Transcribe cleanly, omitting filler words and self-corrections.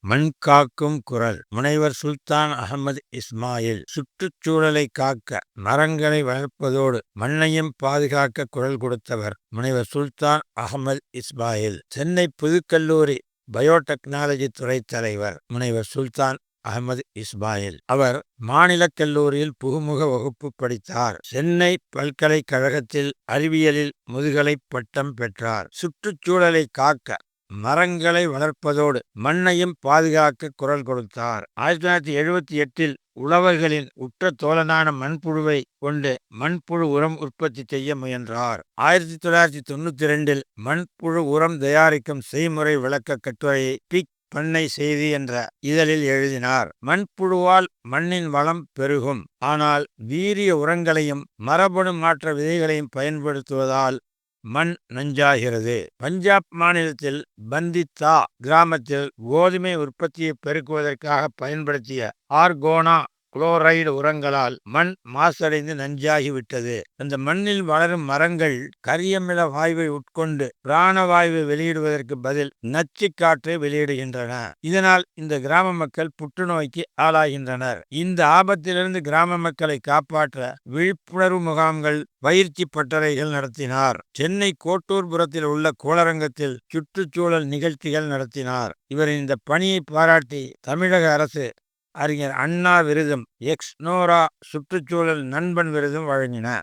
மண் காக்கும் குரல். முனைவர் சுல்தான் அகமது இஸ்மாயில் சுற்றுச்சூழலை காக்க மரங்களை வளர்ப்பதோடு மண்ணையும் பாதுகாக்க குரல் கொடுத்தவர் முனைவர் சுல்தான் அகமது இஸ்மாயில். சென்னை புதுக்கல்லூரி பயோடெக்னாலஜி துறை தலைவர் முனைவர் சுல்தான் அகமது இஸ்மாயில். அவர் மாநில கல்லூரியில் புகுமுக வகுப்பு படித்தார். சென்னை பல்கலைக்கழகத்தில் அறிவியலில் முதுகலை பட்டம் பெற்றார். சுற்றுச்சூழலை காக்க மரங்களை வளர்ப்பதோடு மண்ணையும் பாதுகாக்க குரல் கொடுத்தார். 1978 உழவர்களின் உற்ற தோழனான மண்புழுவை கொண்டு மண்புழு உரம் உற்பத்தி செய்ய முயன்றார். 1992 மண்புழு உரம் தயாரிக்கும் செய்முறை விளக்க கட்டுரையை பிக் பண்ணை செய்தி என்ற இதழில் எழுதினார். மண்புழுவால் மண்ணின் வளம் பெருகும். ஆனால் வீரிய உரங்களையும் மரபணு மாற்ற விதைகளையும் பயன்படுத்துவதால் மண் நஞ்சாகிறது. பஞ்சாப் மாநிலத்தில் பந்தித்தா கிராமத்தில் கோதுமை உற்பத்தியை பெருக்குவதற்காக பயன்படுத்திய ஆர்கோனா குளோரைடு உரங்களால் மண் மாசடைந்து நஞ்சாகிவிட்டது. அந்த மண்ணில் வளரும் மரங்கள் கரியமில வாயுவை உட்கொண்டு பிராணவாயுவை வெளியிடுவதற்கு பதில் நச்சு காற்றை வெளியிடுகின்றன. இதனால் இந்த கிராம மக்கள் புற்றுநோய்க்கு ஆளாகின்றனர். இந்த ஆபத்திலிருந்து கிராம மக்களை காப்பாற்ற விழிப்புணர்வு முகாம்கள், பயிற்சி பட்டறைகள் நடத்தினார். சென்னை கோட்டூர்புரத்தில் உள்ள கோளரங்கத்தில் சுற்றுச்சூழல் நிகழ்ச்சிகள் நடத்தினார். இவரின் இந்த பணியை பாராட்டி தமிழக அரசு அறிஞர் அண்ணா விருதும் எக்ஸ்னோரா சுற்றுச்சூழல் நண்பன் விருதும் வழங்கின.